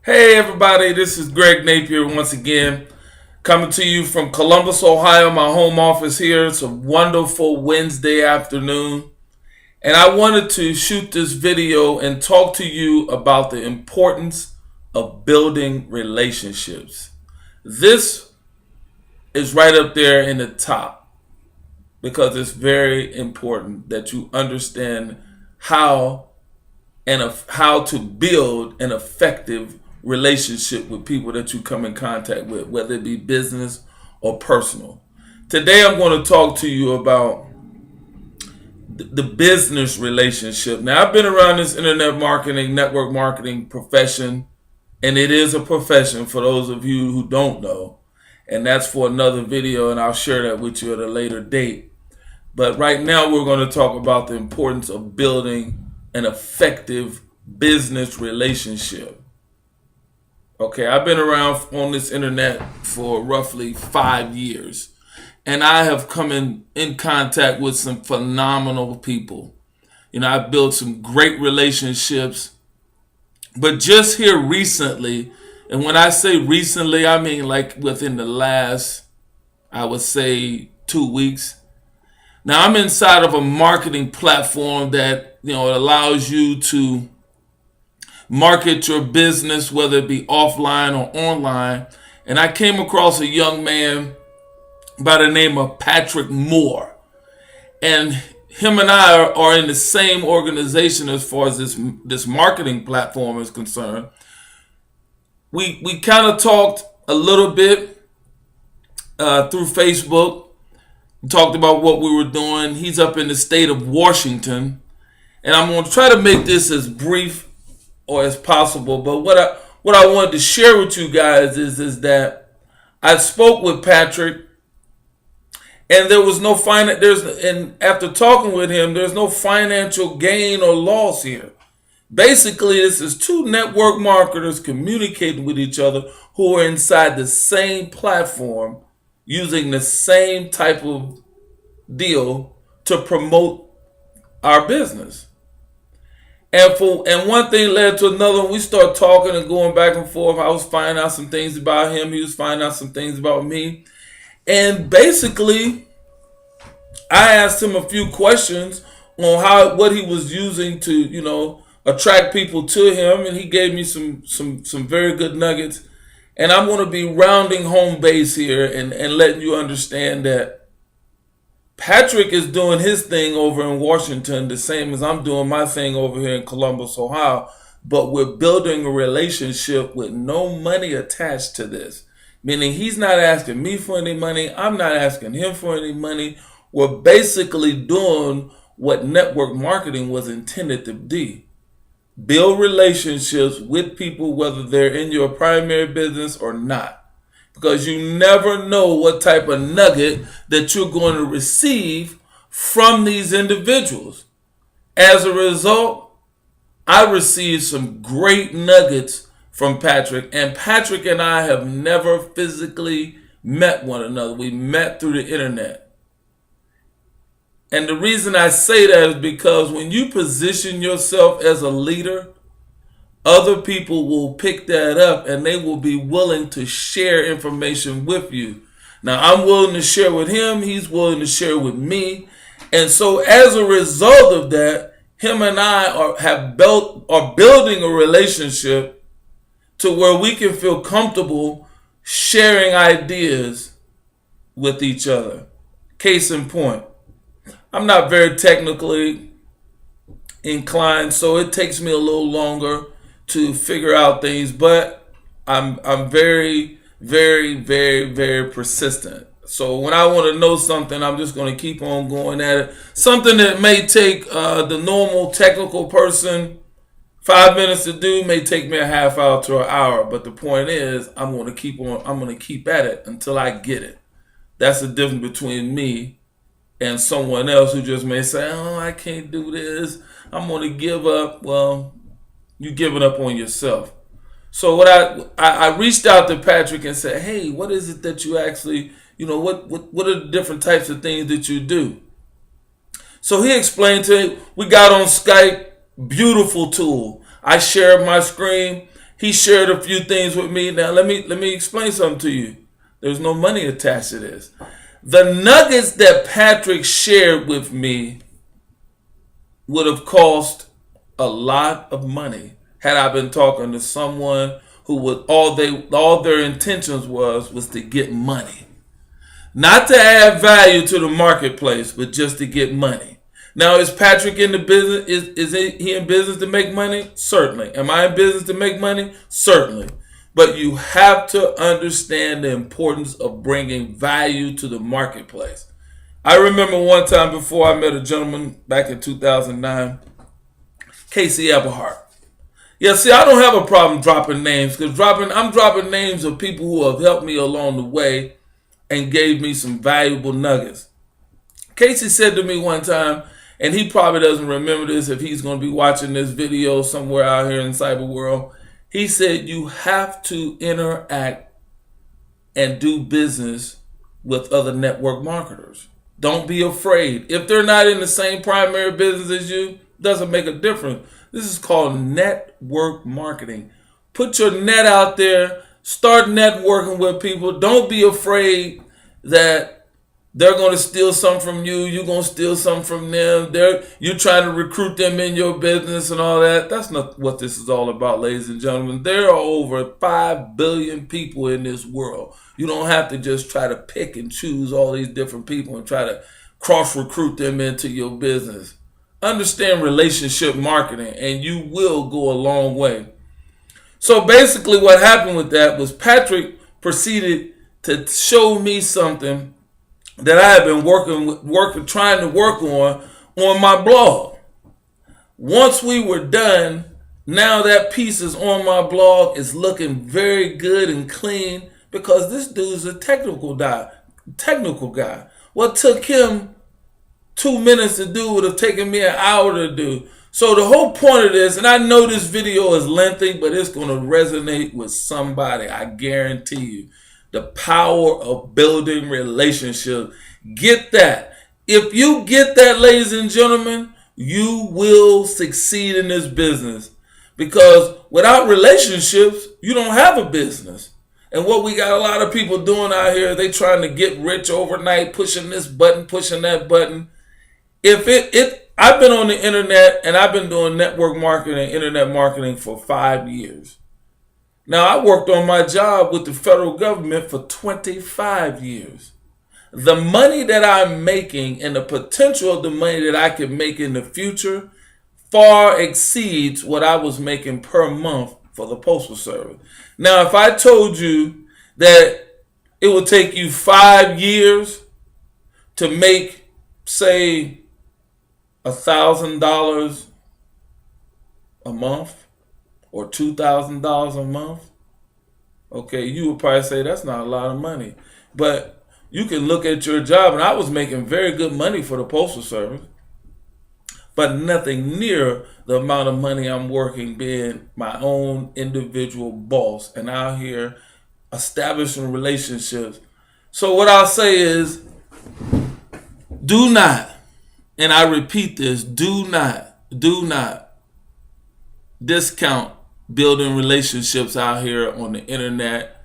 Hey everybody, this is Greg Napier once again, coming to you from Columbus, Ohio, my home office here. It's a wonderful Wednesday afternoon, and I wanted to shoot this video and talk to you about the importance of building relationships. This is right up there in the top because it's very important that you understand how to build an effective relationship with people that you come in contact with, whether it be business or personal. Today I'm going to talk to you about the business relationship. Now, I've been around this internet marketing, network marketing profession, and it is a profession for those of you who don't know. And that's for another video, and I'll share that with you at a later date. But right now we're going to talk about the importance of building an effective business relationship. Okay, I've been around on this internet for roughly 5 years, and I have come in contact with some phenomenal people. I've built some great relationships, but just here recently, and when I say recently, I mean like within the last, I would say 2 weeks. Now, I'm inside of a marketing platform that, allows you to market your business, whether it be offline or online. And I came across a young man by the name of Patrick Moore. And him and I are in the same organization as far as this marketing platform is concerned. We kind of talked a little bit through Facebook. We talked about what we were doing. He's up in the state of Washington. And I'm going to try to make this as brief or as possible. But what I wanted to share with you guys is that I spoke with Patrick, and there was no and after talking with him, there's no financial gain or loss here. Basically, this is two network marketers communicating with each other who are inside the same platform using the same type of deal to promote our business. And one thing led to another. We started talking and going back and forth. I was finding out some things about him. He was finding out some things about me. And basically, I asked him a few questions on what he was using to, attract people to him. And he gave me some very good nuggets. And I'm going to be rounding home base here and letting you understand that Patrick is doing his thing over in Washington, the same as I'm doing my thing over here in Columbus, Ohio. But we're building a relationship with no money attached to this. Meaning he's not asking me for any money. I'm not asking him for any money. We're basically doing what network marketing was intended to do. Build relationships with people, whether they're in your primary business or not. Because you never know what type of nugget that you're going to receive from these individuals. As a result, I received some great nuggets from Patrick. And Patrick and I have never physically met one another. We met through the internet. And the reason I say that is because when you position yourself as a leader, other people will pick that up and they will be willing to share information with you. Now, I'm willing to share with him. He's willing to share with me. And so as a result of that, him and I are building a relationship to where we can feel comfortable sharing ideas with each other. Case in point, I'm not very technically inclined, so it takes me a little longer to figure out things, but I'm very, very, very, very persistent. So when I want to know something, I'm just going to keep on going at it. Something that may take the normal technical person 5 minutes to do may take me a half hour to an hour. But the point is, I'm going to keep at it until I get it. That's the difference between me and someone else who just may say, "Oh, I can't do this. I'm going to give up." Well, you're giving up on yourself. So what I reached out to Patrick and said, "Hey, what is it that you actually, what are the different types of things that you do?" So he explained to me. We got on Skype, beautiful tool. I shared my screen He shared a few things with me. Now let me explain something to you. There's no money attached to this. The nuggets that Patrick shared with me would have cost a lot of money had I been talking to someone who would all their intentions was to get money. Not to add value to the marketplace, but just to get money. Now, is Patrick in the business? Is he in business to make money? Certainly. Am I in business to make money? Certainly. But you have to understand the importance of bringing value to the marketplace. I remember one time before I met a gentleman back in 2009, Casey Eberhardt. Yeah, see, I don't have a problem dropping names because I'm dropping names of people who have helped me along the way and gave me some valuable nuggets. Casey said to me one time, and he probably doesn't remember this if he's going to be watching this video somewhere out here in cyber world. He said, you have to interact and do business with other network marketers. Don't be afraid. If they're not in the same primary business as you, doesn't make a difference. This is called network marketing. Put your net out there. Start networking with people. Don't be afraid that they're going to steal something from you. You're going to steal something from them. You're trying to recruit them in your business and all that. That's not what this is all about, ladies and gentlemen. There are over 5 billion people in this world. You don't have to just try to pick and choose all these different people and try to cross-recruit them into your business. Understand relationship marketing, and you will go a long way. So basically what happened with that was Patrick proceeded to show me something that I have been trying to work on my blog. Once we were done, now that piece is on my blog. It's looking very good and clean because this dude's a technical guy. What took him 2 minutes to do would have taken me an hour to do. So the whole point of this, and I know this video is lengthy, but it's going to resonate with somebody, I guarantee you. The power of building relationships. Get that. If you get that, ladies and gentlemen, you will succeed in this business. Because without relationships, you don't have a business. And what we got a lot of people doing out here, they trying to get rich overnight, pushing this button, pushing that button. I've been on the internet and I've been doing network marketing, internet marketing for 5 years. Now, I worked on my job with the federal government for 25 years. The money that I'm making and the potential of the money that I can make in the future far exceeds what I was making per month for the Postal Service. Now, if I told you that it would take you 5 years to make, say, $1,000 a month or $2,000 a month, okay, you would probably say that's not a lot of money. But you can look at your job, and I was making very good money for the Postal Service, but nothing near the amount of money I'm working being my own individual boss and out here establishing relationships. So what I'll say is, do not, and I repeat this, do not discount building relationships out here on the internet,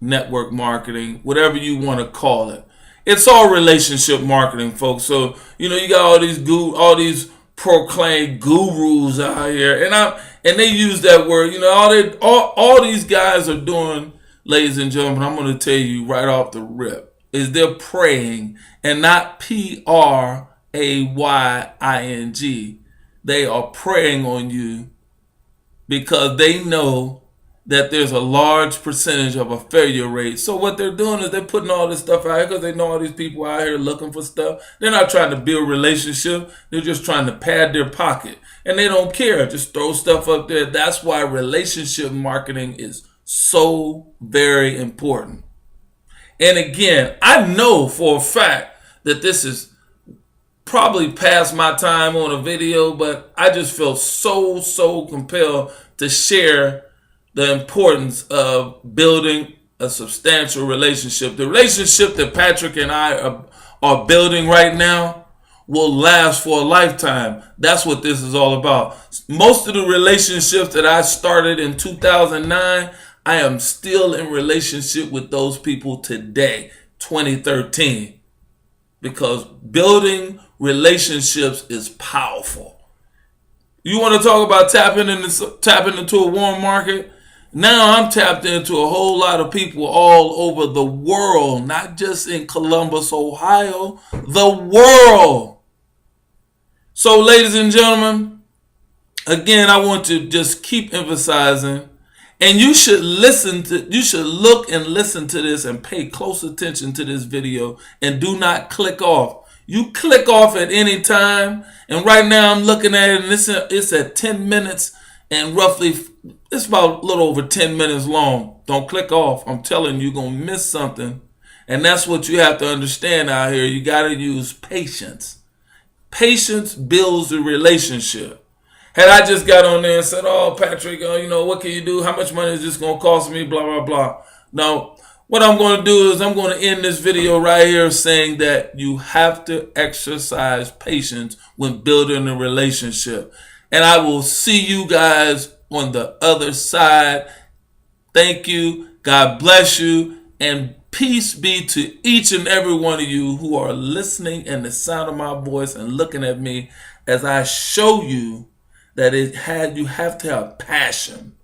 network marketing, whatever you want to call it. It's all relationship marketing, folks. So, you got all these proclaimed gurus out here, and they use that word. All these guys are doing, ladies and gentlemen, I'm going to tell you right off the rip, is they're praying, and not praying. They are preying on you because they know that there's a large percentage of a failure rate. So what they're doing is they're putting all this stuff out here because they know all these people out here looking for stuff. They're not trying to build relationships. They're just trying to pad their pocket. And they don't care. Just throw stuff up there. That's why relationship marketing is so very important. And again, I know for a fact that this is probably past my time on a video, but I just feel so compelled to share the importance of building a substantial relationship. The relationship that Patrick and I are building right now will last for a lifetime. That's what this is all about. Most of the relationships that I started in 2009, I am still in relationship with those people today, 2013. Because building relationships is powerful. You want to talk about tapping into a warm market? Now I'm tapped into a whole lot of people all over the world, not just in Columbus, Ohio, the world. So, ladies and gentlemen, again, I want to just keep emphasizing, and you should look and listen to this and pay close attention to this video and do not click off. You click off at any time, and right now I'm looking at it, and it's at 10 minutes and roughly, it's about a little over 10 minutes long. Don't click off. I'm telling you, you're going to miss something. And that's what you have to understand out here. You got to use patience. Patience builds the relationship. Had I just got on there and said, oh, Patrick, what can you do? How much money is this going to cost me? Blah, blah, blah. No, what I'm going to do is I'm going to end this video right here saying that you have to exercise patience when building a relationship. And I will see you guys on the other side. Thank you. God bless you. And peace be to each and every one of you who are listening and the sound of my voice and looking at me as I show you that you have to have passion.